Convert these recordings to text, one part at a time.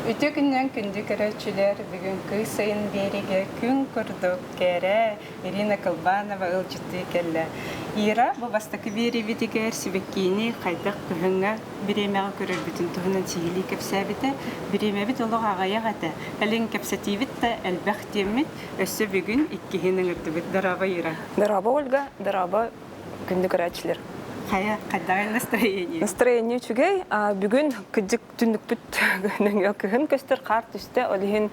Үтө күннен күнді көрәтшілер бүгін күй сайын береге күн күрдік кәрі Ирина Колбанова ылжытты келі. Ира, бұл бастақы бері бетігер себеккейіне қайдақ күхіңі біремеға көрір бүтін тұғынан сигілі кәпсәбіті, біреме біт олық ағаяқ әті. Әлін кәпсәтейбітті әлбәқ темет, өссі бүгін иккехінің үрді біт. Дараба, Ира. Дараба, Ольга. Дараба, күнді көрәтшілер. Қайдағы настроение? Настроение чүгей, бүгін күдік түндік бүт күхін көстір қар түсті, олығын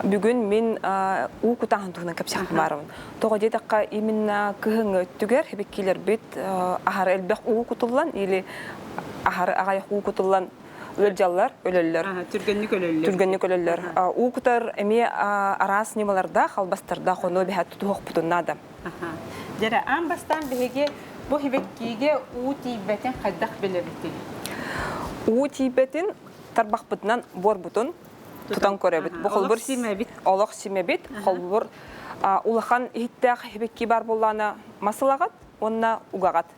бүгін мен ұу күтағын тұғынан кәпсіқ барымын. Тоға дедіққа именно күхін өттігер, хебеккейлер бүт ағар әлбәқ ұу күтілан, или ағар ағайық ұу күтілан өлжалар, өлелер. Түргенлік өлелер. Түргенлік өлелер. Ұу күтар әме арас немаларда, қалбастарда қону бәхәт тұтуық бұтынады. Дәрі, аң бастан бігеге bu hibekkiге u tibbetin qaddaq bilebitti. U tibbetin tarbaq bitnan bor butun tutan korebit. Bu xolbur simebit. Oloq simebit. Xolbur ulaxan hittaq hibekki bar bolana masalaqat, onna ugagat.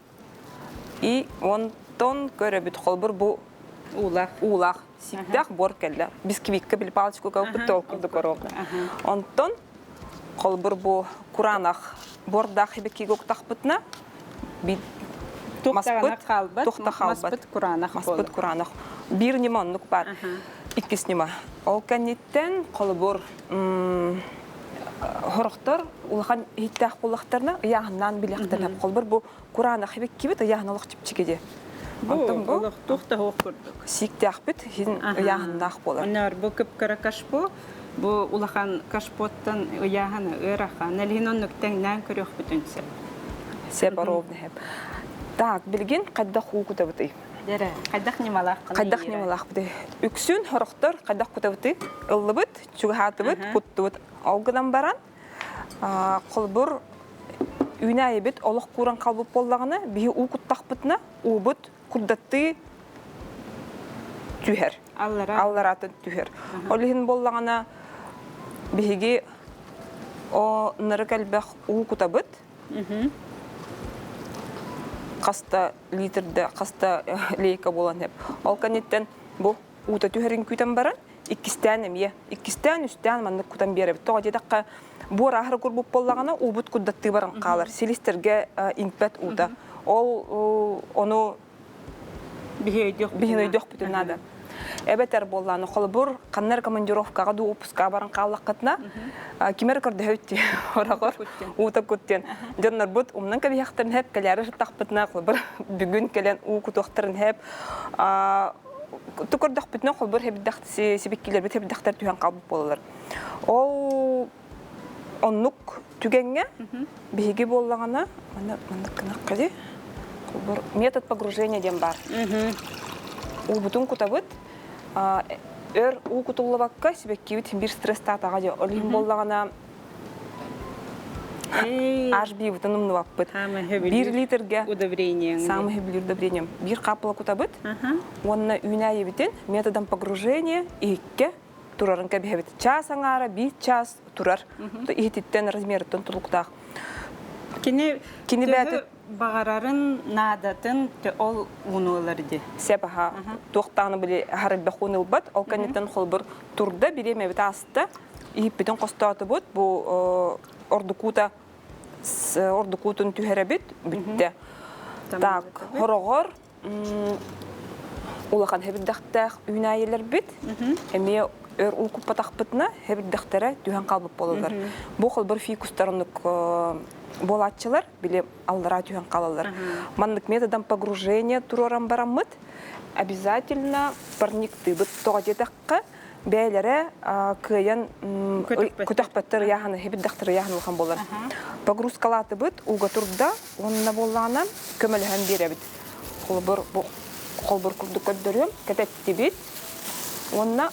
И onton korebit xolbur bu ulaq sittaq bor kella. Biskvikka bil palchku qawqit tolqurdu korobna. Onton xolbur bu kuranaq bordaq hibekki goqtaq bitna Туқтағанақ қалбат, маспыт құранақ болды. Маспыт құранақ. Бір немонлық бар, иккіс нема. Ол кәнеттен қолыбыр ғырықтыр, ұлған хиттақ болақтарына яғынан біліқтірін. Қолыбыр бұл құранақ хебек кебет, яғын олық чіпчікеде. Бұл тұқта оқ көрдік. Сикті ақбет, яғыннақ болар. Онар бұл көп кара кашпо, бұл ұлған кашпоттан яғаны ұрақан, әлген оннықтен нән көрек бүтінсі. Себаровны хеп. Так, билген қайдақ уу күтәбіті. Дәрі, қайдақ немалақ қана Қайдақ немалақ біті. Үксін хорықтар қайдақ күтәбіті. Ұлы біт, чүгіхаты біт, құтты біт. Ауғыдан баран, қолбыр үйнәйі біт, олық құран қалбып болағына, бігі уу күттақ бітіна, уу біт, күрдатты түйер. Алларатын түйер. Олығын болағына, бігі о ныры кәлбәқ уу күтәбіт. Қаста литрді, қаста лейка болан хеп. Ол кәнеттен бұл ұта түйерін күйтен баран, иккістен әмие. Иккістен үстен маңдық күтен беріп. Тоға дедіққа бұл рахыр көрбіп болағына ұбыт күддатты баран қалар. Селистерге инпет ұта. Ол оны бігін өйдіқ бүтін ады. Әбетер болғаны қолы бұр қаннар командировкаға ду опусқа баран қалақ қытына кемер көрді өтті орағыр ұта күттен. Жонлар бұд ұмнан кәбі яқтарын әп, кәләрі жыттақ бұтына қолы бұр бүгін кәлен ұу күтіқтарын әп. Түкірдіқ бүтіне қолы бұр әбіддіқты себеккелер бүт әбіддіқтар түйен қалбып болылар. Ол онлық түгенге бейге болғана метод погружения дем бар. Ол бұтын күтабыт, өр уу кутулла бакка себеккебит бир стресс татага же олим боллагана аж би бутунумну баппыт. 1 литрге удобрение. Самый бир удобрение. Бир капла кутабыт. Онна үйнәйе битен методом погружения икке турарын кабебит. Час аңара 1 час турар. Ихтиттен размерден тулуктак. Кини бәті бағарарын надатын ол унуларды. Себаха тоқтағыны біле харылбақ уныл бат, ол кәнеттен қолбыр турда биреме біт асты, иппетін қостаты бұд, бұл ордукутын түйері бит, бітті. Так, хорогор улахан хебиддақтақ үйнәйелер бит, әме өр ұлқыппатақ бітіні хебиддақтары түйен қалбып болылар. Бұл қолбыр фикустарынық болатчылар, біле аллара түйен қалалар. Мандық методом погружения туроран барамыд, обязательно парникты бұд тоға детаққа бәйлері күйен күтіқпеттір яғаны, хебиддақтыр яғаны ұлған болар. Погрузкалаты бұд, ұға тұрда, онына болағына көміліған бере бұд. Қолбыр күрді көддірем, кәтәтті бет, онына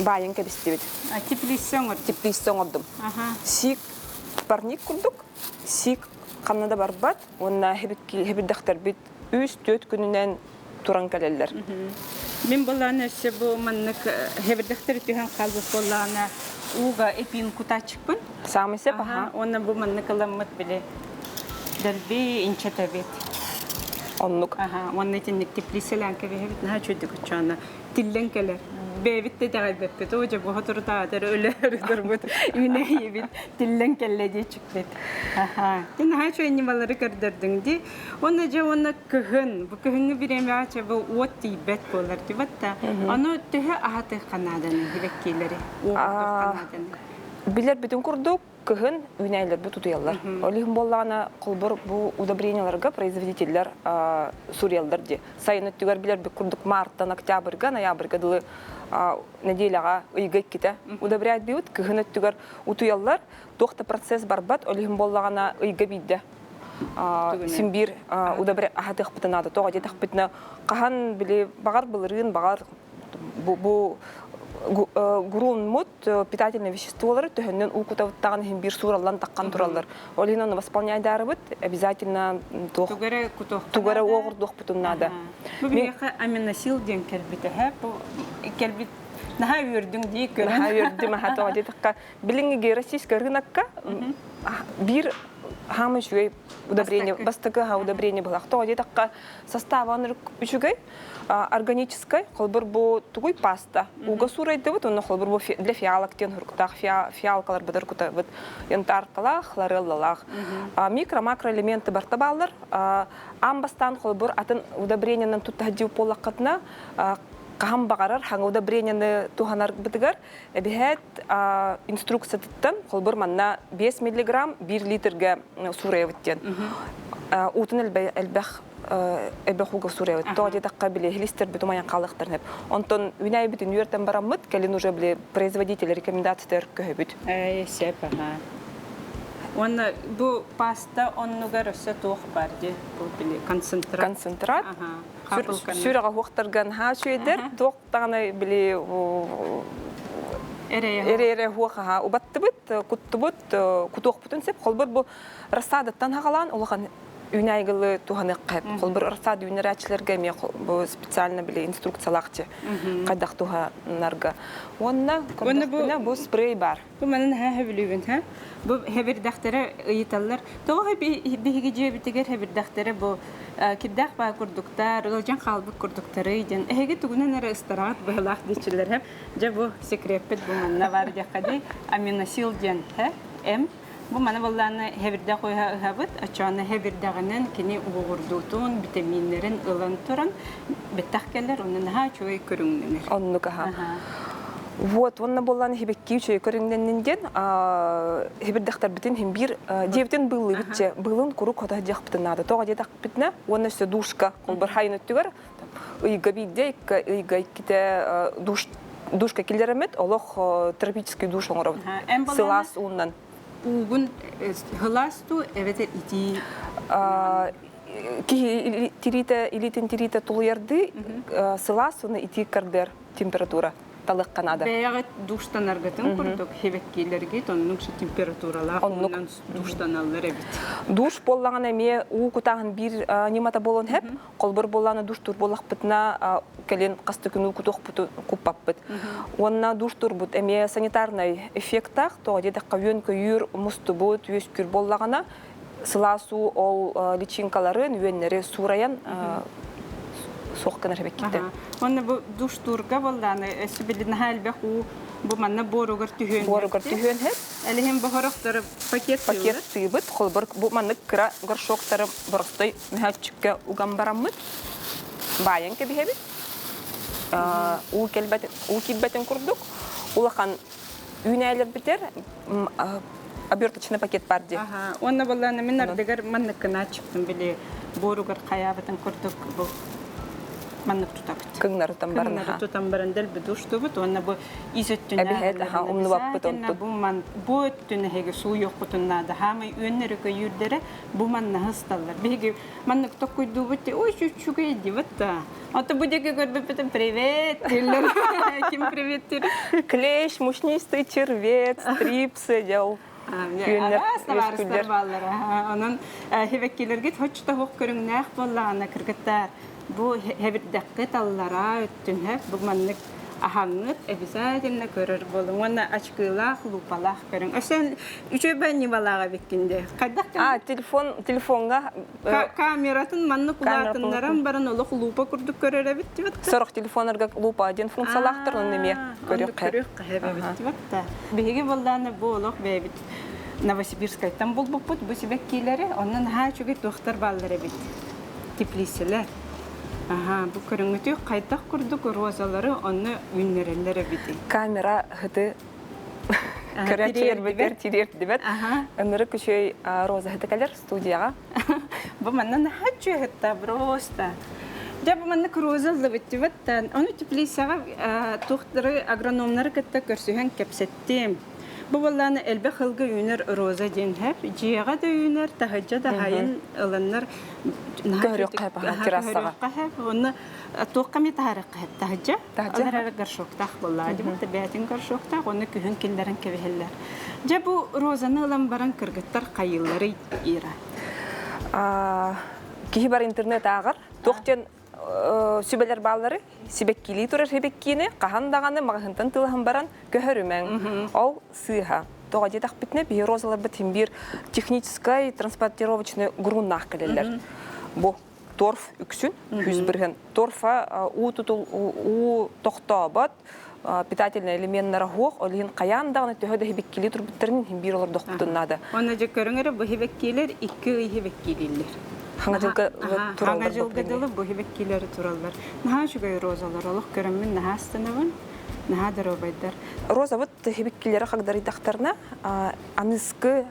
байын кәбісті бет. Теплейсен ордым. Сик парник күрдік, сик қаннада бар бат, онына хебиддақтар бет 3-4 күнінен туран кәлелер. Мен болағына өсі бұл маннық хебиддақтар түйген қалбы болағына уға эпин кутачық бұн? Самы сеп, Онына бұл маннық аламыд біле. Дәрбе инчата бет. Оннук. Ага, онны тинник теплиселен кебе бит чөдүк чана. Тиллен келер. Бебитте дагы беппет. Ожа бу хатырта атыр өлөрдөр бут. Үйнөй бит тиллен келле дичик бит. Ага. Тин хачу энималары көрдөрдөң ди. Онны же онны кыгын. Бу кыгынны биреме ача бу отти бет болар ди батта. Аны төһө ахаты канадан хибеккелери. Канадан. Билер бүтүн курдук кыгын үйнәйлер бу тутуялар. Олихим боллана кулбур бу удобренияларга производительлер Суриялдар ди. Сайын өттүгөр билер бу курдук марттан октябрьга, ноябрьга дылы неделяга ыйгы ките. Удобряет бит кыгын өттүгөр утуялар. Тохта процесс барбат олихим боллагана ыйгы бидде. Симбир удобря ахатых битнада. Тога детах битна кахан биле багар былырын багар бу гурун мут питательные вещества, то есть у кого-то там химбир сураллан таккан тураллар. Олина восполняет дарбит обязательно тугара огурдох потом надо. Бубиха аминосил ден кельбите хэп кельбит нахай юрдун ди көр. Нахай юрдун махато ади такка билинги российский рынокка бир хамы жуй удобрение бастыга удобрение было. Кто ади такка составан үчүгэй органической, холбур бу тугуй паста. Уга сурайды вот он холбур бу для фиалок тен хурктах фиалкалар бедер кута вот янтаркалах, хлореллалах. Микро-макроэлементы бартабаллар. Амбастан холбур атын удобрениянын туттадиу полакатна кахам багарар ханга удобрениянны туханар битигер бихет инструкция титтен холбур манна 5 миллиграмм 1 литрге сурайвыттен. Утын элбэх эбехуга сурая. То где такая были листер битумаян калыктар неп. Онтон үйнәй бит университеттен барамыт, келин уже были производители рекомендациялар көбүт. Сепа. Он бу паста оннугар өсө тух барди. Бу били концентрат. Концентрат. Сүрага хуктарган хачыдер, токтаны били эре хуха убаттыбыт, куттубут, кутук бутун сеп холбур бу рассадаттан хагалан улган Юнайгылы туханы кайп. Холбур арсад юнерачилерге ме специально били инструкциялакчы. Кайдак туха нарга. Онна бу спрей бар. Бу менен хабилүгүн, ха? Бу хабир дахтары ыйталлар. Тоо биги жебитигер хабир дахтары бу киддах ба курдуктар, ылжан калбы курдуктары иден. Эге тугунан ара истарат быйлах дичилер, ха? Же бу секретпет бу менен бар дякади аминосил ден, ха? Бу мана болланы хебирдә койга хабыт, ачаны хебирдәгенен кини угурдутун, витаминнәрен ылан туран, беттәхкәләр онны ха чөй көрүңнәр. Оннука ха. Вот, онна болланы хебекки чөй көрүңнәннән, хебирдәхтәр битен һәм бир девтен булы битче, булын куру кода дияк битнада. Тога дияк битнә, онны сө душка, ул бер хайны түгәр, ыйга бидә, ыйга китә душка килдеремет, олох тропический душ оңров. Сылас уннан. Угун хласту эвете ити ки тирита илитин тирита тулуярды сыласуна ити кардер температура талык канада. Бәягы душтан аргатын курдук хебеккилерге тонның температуралар оннан душтан аллар бит. Душ боллаган эме у кутагын бир немата болон хеп, колбур болланы душ тур боллак битна келен касты күнү кутук куппап бит. Онна душ тур бут эме санитарный эффектах, то деде кавен көйүр мусту бут өскүр боллагана сыласу ол личинкаларын үеннери сураян соққанар беккетте. Онна бу душ турга болланы эсибилин халбе ху бу манна боругар түһөн. Боругар түһөн хеп. Элем бахарактар пакет тыбыт холбор бу манна кра горшоктары борстой мехатчикке угамбараммыт. Баян ке бихеби. У килбетен курдук. Улахан үйнәйлер битер. Оберточный пакет барди. Ага. Онна болланы мен ардыгар манна кына чыктым биле боругар каябытын курдук бу. Маннык тутабыт. Кыңнарытан барына. Кыңнарытан барындел бидуш тубут, онна бу изөттүнә. Әбихет, умны ваппыт онту. Бу ман бу өттүнә хеге суу йокутунна да хамы өннәре көйүрдәре бу манна хысталлар. Биге маннык токуйду бут, ой чучуга иди ватта. Ата бу деге көрбөпөтөн привет. Ким привет тир? Клещ, мучнистый червец, трипсы дел. Арастар баллар. Анан хебеккилерге хочта хок көрүңнәк болланы кыргыттар. Бу хебирдәккә таллара өттүн һәп бу маннык Ахаңыт обязательно көрөр болуң. Оны ачкылах, лупалах көрүң. Сен үчөбө не балага беккенде. Кайдак Телефонга камератын манны кулатындарам барын олох лупа курдук көрөр бит дип. сорох телефонорга лупа один функциялахтыр, он неме көрөк. Көрөк кайбы бит. Биги болланы бу олох бебит. Новосибирскайдан болбуппут бу себеккилери, онун хачуге доктор баллары бит. Теплиселер. Бу көрүнгүтү кайдак курдук розалары оны үннерелер бит. Камера хыты көрөчөр бетер тирер дебет. Өнөрү күчөй роза хытыкалер студияга. Бу маннан хачу хытта просто. Жабы манны розалды бит дебет. Оны теплисага докторы агрономнары кытта көрсөһөн кепсеттим. Бу балланы элбе хылгы үнер роза денһер, жига да үнер, тахаҗа да хайын ылыннар. Көрөк кайпага террасага. Оны тоққами тарык тахаҗа. Алар горшоктах булла, дип бәтин горшокта, оны күһүн килләрен кебеләр. Жа бу розаны ылан баран кыргыттар кайыллары ира. Кихи бар интернет агыр, тоқтен сүбелер баллары сибеккили турар хебеккини кахандаганы магахынтан тылыхан баран көһөрүмәң ол сыха тога жетак битне би розалар битин бир технический транспортировочный груннах келелер бу торф үксүн күз бирген торфа у тутул у тохтобот питательный элементтары хок олин каяндаганы төһөдө хебеккили турбуттерин бир олар доктуннады оны же көрүңөр бу хебеккилер 2 хебеккилер. Хаңажылга туралдар. Бу хебеккилери туралдар. Наха шугай розалар олох көрөммүн нахастанабын. Наха даробайдар. Роза вот хебеккилери хагдары дактарына аныскы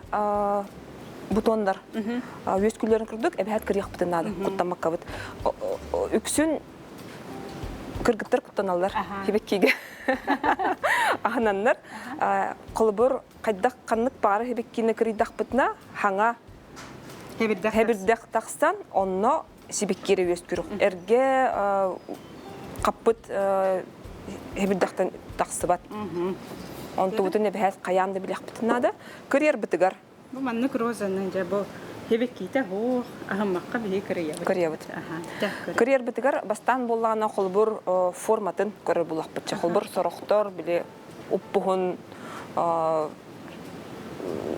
бутондар. Өскүлөрүн кырдык, эбет кырык бутунады. Куттамакка бут. Үксүн кыргыттар куттаналар хебеккиге. Ахнаннар колбур кайдак каннык бары хебеккине кырыдак бутна хаңа Хебирдек тақстан, онно сибеккері өскүрік. Әрге қаппыт хебирдектен тақсы бат. Онты бұтын әбәйәт қаянды білек бұтынады. Көрер бұтығар. Бұл маннық розаның жа бұл хебеккейті ғоқ, ағымаққа бейі көрер бұт. Көрер бұт. Көрер бұтығар бастан болағына қолбұр форматын көрер бұлақ бұтча. Қолбұр сұрықтар, біле ұппығын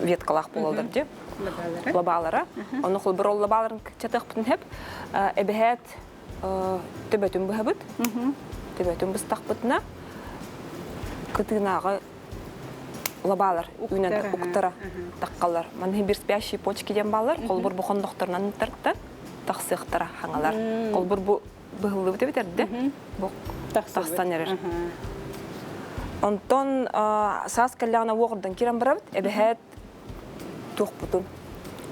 веткалақ болалдар де. Лабалары. Оны қолбыр ол лабаларын чатық бұтын хеп. Әбәйәт төбәтін бұға бұт. Төбәтін бұстақ бұтына. Күтігінағы лабалар, үйнен ұқтыра таққалар. Маны бір спящий почкеден балар. Қолбыр бұқын доқтарынан ұттарықтан тақсықтара хаңалар. Қолбыр бұғылы бұты бітерді. Тақстан ерер. Онтон саас кәліғана оғырдан керен бұра бұт. Әбәйәт тух бутун.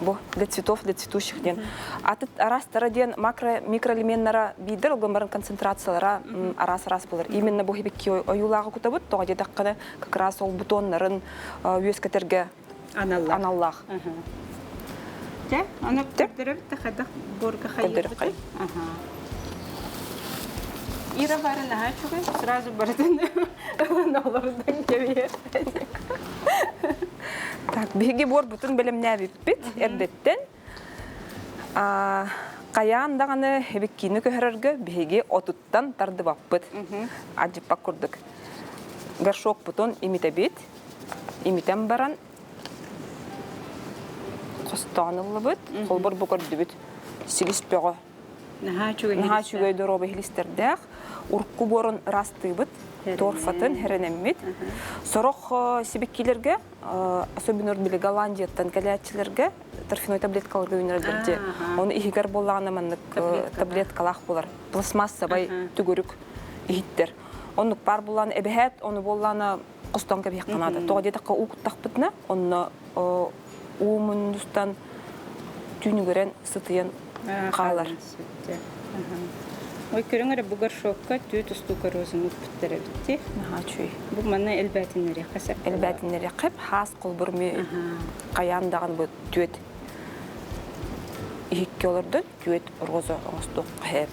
Бу для цветов, для цветущих ден. Аты арастара ден микроэлементтары бидер гомбарын концентрациялары арас булар. Именно бу хебекки оюлага кутабыт, тога дедакканы как раз ол бутоннарын өскетерге аналлах. Те, аны көтөрүп тахадак борга хайыр. Ира барын ачугай, сразу бардын. Нолордан кебе. Так, биги бор бутун белемне бит, эрдеттен. Каяндаганы хебеккини көһөрөргө биги отуттан тарды баппыт. Ажыппак курдук. Горшок бутун имите бит. Имитен баран костанылы бит, колбор букорду бит. Силиспего. Наха чугай доробы хилистердек. Урку борун расты бит. Торфатын херенеммит. Сорох сибеккилерге, особенно биле Голландияттан калячилерге торфяной таблеткаларга үйнөрдү. Оны ихигер боллагана мандык таблеткалах болар. Пластмасса бай түгөрүк иттер. Оны бар булган эбехет, оны боллана костонга бияққанады. Тога дедаққа уқыттақпытына, оны уымындустан түйінігерен сытыен қалар. Ой, көріңірі бұғыр шоққа түйет ұстуға розын ұппыттары бітті. Бұл маны әлбәтінері қасап. Әлбәтінері қап, хас қол бұрмы қаяндаған бұл түйет үйікке оларды түйет розы ұстуқ қап.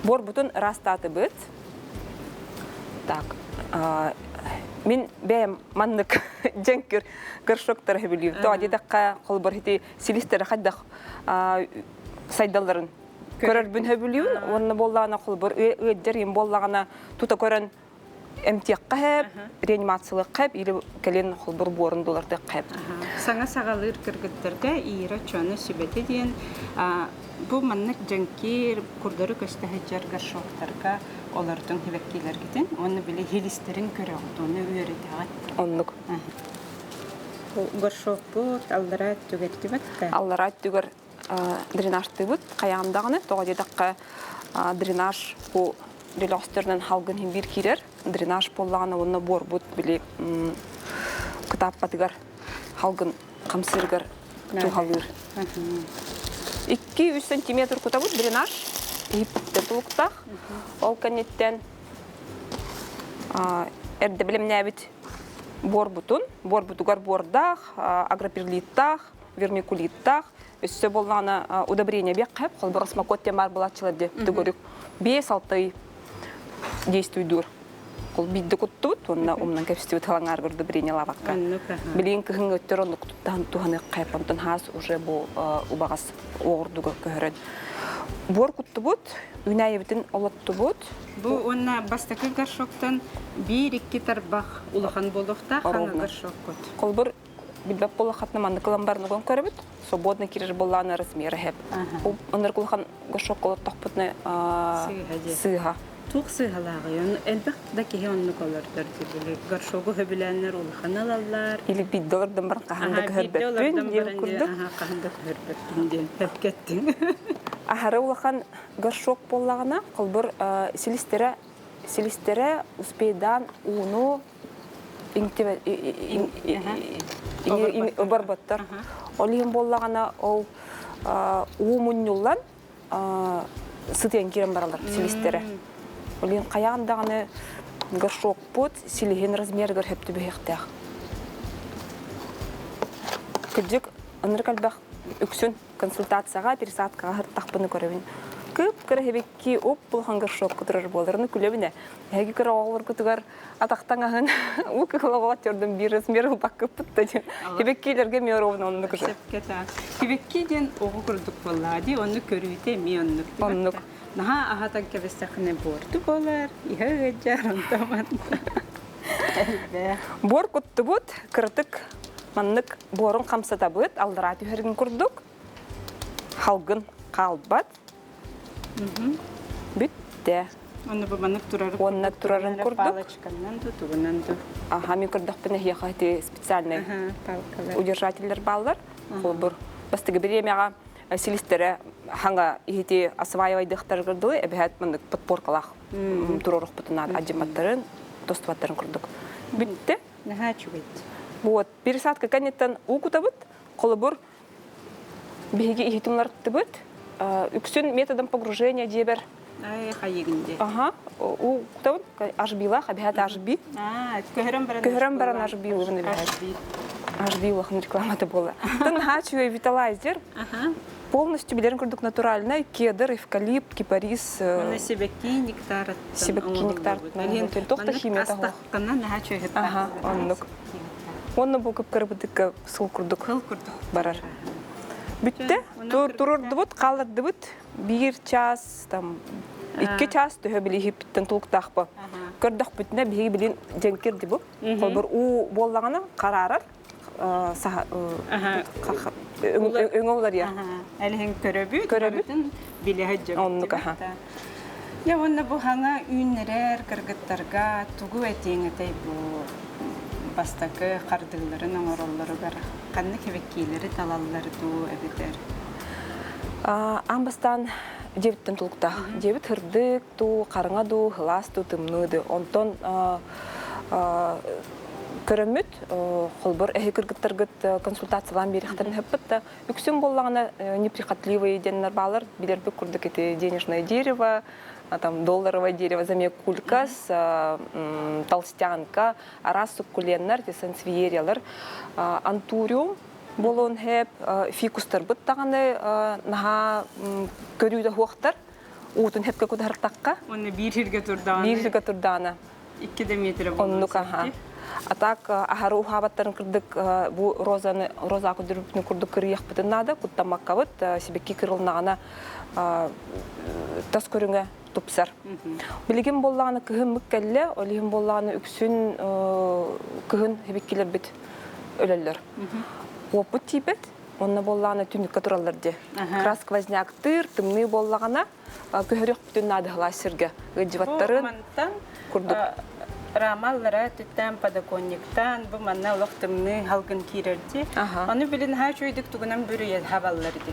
Бұл бұтын растаты бұт. Так, мен бәйім маңнық жәңкір ғыршоқтары білейім. Тоға дедаққа қол бір хеті селістері қайдақ сайдаларын көрөр бүн хөбүлүн онны боллагана кул бир өйдер ем боллагана тута көрөн эмтиякка хэп, реанимациялык хэп, или келен холбор борын долларды хэп. Саңа сагалыр кыргыттарга ира чоны сүбети диен бу маннык жанкир курдары көстәһәҗәр горшоктарга олардың хебеккилер гитен, оны биле хилистерин көрә, оны үйрәтәгәт. Оннук. Горшок бу аллара түгәтти бетте. Аллара түгәр дренаж тыбыт, каямдагыны, тога дидакка дренаж бу релостернен халгын хим бир кирер, дренаж боллаганы онна бор бут биле кытап батыгар халгын камсыргар тухалыр. 2-3 сантиметр кутабыт дренаж, ипте тулуктак, ол канеттен эрде билемнәбит бор бутугар бордах, агроперлиттах, вермикулиттах, өссө болланы удобрение бек кеп, холбор смакоттен бар булатчылар де түгөрүк 5-6 действуйдур. Кол бидде куттут, онна умнан кепстү талаңар удобрение лавакка. Билин кыгын өттөрөнүк туттан туханы кеп, онтон хас уже бу убагас оордуга көрөн. Бор куттубут, үнайыбытын олоттубут. Бу онна бастакы горшоктан 1-2 тарбах улахан болуқта хана горшок кот. Колбор билбеп бола хатна мандыкылан барныгон көрөбүт. Свободно кирер болланы размеры хеп. Ондар кулахан горшок олоттакпытны сыга. Тук сыгалагы. Элбек да кеге онны колордор дибили. Горшогу хөбүләннәр улахан алалар. Или биддолардан бар каханда көрбөтүн деп курдук. Каханда көрбөтүн деп хеп кеттин. Ахары улахан горшок боллагана колбор силистере успейдан уну интебе барбаттар. Олин боллагана ол уумуннуллан сытен кирен баралар силистере. Олин каягандаганы горшок бут силихин размердер хепти бехтах. Кыджык аныркалбах үксүн консультацияга пересадкага тахпыны көрөбүн. Кып кырахебекки оп булган горшок кутурар болдырны күлөбүнө. Эги кыра оглор кутугар атактаңагын укыгылага төрдүн бир размер бакып тутты. Хебеккилерге меровно онну күшөп кета. Хебеккиден огу курдук боллади, онну көрүүтө мионнук. Оннук. Наха ахатан кебестехне борту болар. Иһе жарын таман. Бор куттубут кыртык маннык борун камсатабыт алдыра түһөргүн курдук. Халгын калбат. Бүтте. Онны бу маннык турары. Онны турарын курдук. Палочканан тугунан ту. Ми курдук пене яхати специальный удержательлер баллар. Холбур. Бастыгы беремяга силистере ханга ихити осваивайдыктар кырдылы, эбехат маннык подпоркалах турурук бутунат аджиматтарын, тостубаттарын курдук. Бүтте. Наха чугит. Вот, пересадка канеттен укутабыт, колобур беги ихитимлар тыбыт, үксүн методом погружения дебер. Хайыгынде. Укутабыт, ажбилах, абихат ажби. Көһөрөн баран ажби угуны бихат. Ажби улахын рекламаты болы. Тын хачуэ виталайзер. Полностью билерин курдук натуральный, кедр, эвкалипт, кипарис. Оны себекки нектар. Себекки нектар. Тохта химия таху. Астакканан хачуэ хет. Оннук. Онны бу кыпкырбытык сыл курдук барар. Бүтте, турурдубут, калырдыбыт, 1 час, 2 час төһө били хиптен тулуктакпы. Көрдөх бүтүнө биги билин женкирди бу. Колбур у боллагана карарар. Өңөлөр я. Элин көрөбүт, биле хаҗып. Оннук Я онны бу хана үннерер кыргыттарга тугу этеңетей бу бастакы кардыгыларын оңороллору бар. Канны кебеккилери талаллары туу эбитер. Амбастан жебиттен тулукта. Жебит хырдык туу, карыңа туу, хылас туу, тымныды. Онтон көрөмүт, холбор эхи кыргыттаргыт консультациялан берихтерин хеппетта. Үксүн боллагана неприхотливые деннер балар, билербек курдук эти денежное дерево, там долларовое дерево, замекулькас, толстянка, арас суккуленнер, сенсвиериялар, антуриум болон хеп, фикустар быт таганы наха көрүүдө хуактар, утун хепке кудартакка. Оны бир жерге турдана. Бир жерге турдана. 2 метр болот. Оннук Атак ахару хабаттарын кырдык бу роза кудурупны курдук кырыяк бытынады, куттамаккабыт, себекки кырылнагана тас көрүңө тупсар. Билигин боллаганы кыһын мыккелле, олигин боллаганы үксүн кыһын хебиккилер бит өлөллөр. Опыт тибет, онна боллаганы түнүккө тураллар де. Крас сквозняктыр, тымны боллагана көһөрөк бүтүн надыгласырга. Ыжваттарын курдук. Рамаллара түттен подоконниктан, бу манна олоқтымны халгын кирерди. Аны билин ха чөйдік тугунан бүрі хабалларды.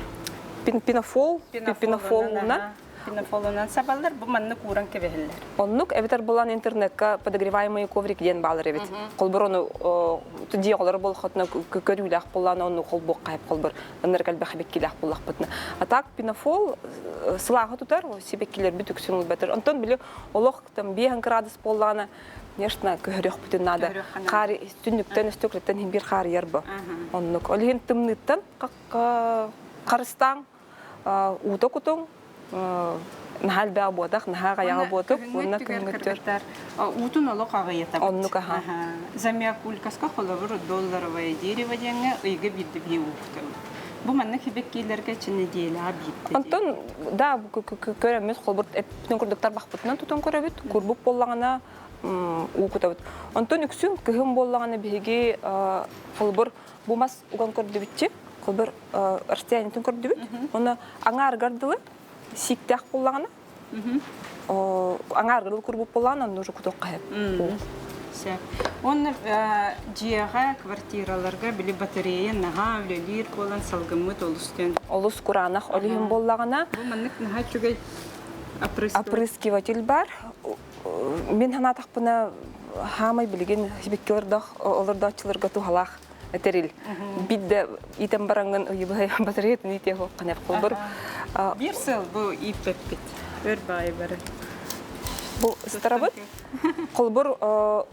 Пинофолунан сабаллар, бу манны куран кебехиллер. Оннук эбитер болан интернетка подогреваемый коврик ден балар эбит. Колбур ону туди олар бол хотна көрүлак болан ону колбук кайып колбур. Энергал бахбеккилак болак бутна. А так пинофол слагы тутар, себеккилер бүтүксүн бетер. Антон биле олох там 5 градус боллана. Конечно, көрөк бүтүн нада. Кар түнүктөн өстөклөтөн бир кар ярбы. Оннук олин тымныттан карыстан утокутун нахал баа бодах, нахага яга ботук, онна көңөттөр. Утун олоқ агыйта. Оннук аха. Замия кулькаска холобур долларовое дерево деңе ыйга бидди биукту. Бу манны хибеккилерге чыны дейли абитти. Антон, да, көрөмөз холбур эптин курдуктар бакпытынан тутун көрөбүт, курбук боллагана укутабыт. Антон үксүн кыһым боллаганы биги холбур бумас уган көрдөбүтчү. Холбур расстояние тун көрдөбүт. Оны аңар гардылы сиктак боллаганы. Аңар гардылы курбук боллаганы нужу кутук кайып. Он жиага квартираларга били батарея нага үлелир болан салгымыт олустен. Олус куранах олихим боллагана. Бу маннык нага чугай опрыскиватель бар. Мен хана тақпына хамай билген хибеккелердах олардачыларга тухалах этерил. Бидде итем баранган уйбай батарея ните хо канап колбур. Бир сыл бу иппет. Өр бай бары. Бу старабыт колбур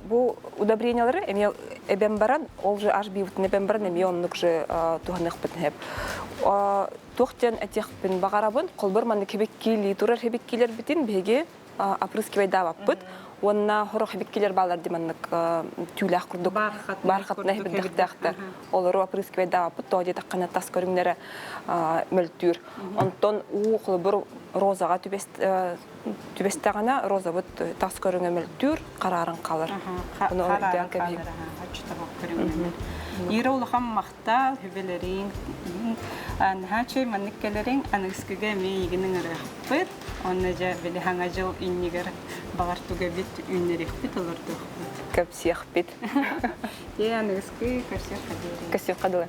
бу удобрениялары эме эбен баран ол же аж бивут эбен баран эме оннук же туханык битнеп. Тохтен этих бин багарабын колбур маны кебеккили турар хебеккилер битин беге опрыскивай даваппыт. Онна хорох хебеккилер балар диманнык тюлях курдук бархатна хебеддактар. Олору опрыскивай даваппыт тоди таккана тас көрүңнөрө мөлтүр. Онтон у колбур розага түбестагана роза бут тас көрүңө мөлтүр карарын калыр. Уну да кеби. Иролхам мактал хебелерин анхачы манниккелерин аныкскыга мейигинин рахпыт. Онна жа били хаңа жыл иннигер багартуга бит үннерих бит олорду. Кепсиях бит. Я аныкскы касиях кадыры. Касиях кадыры.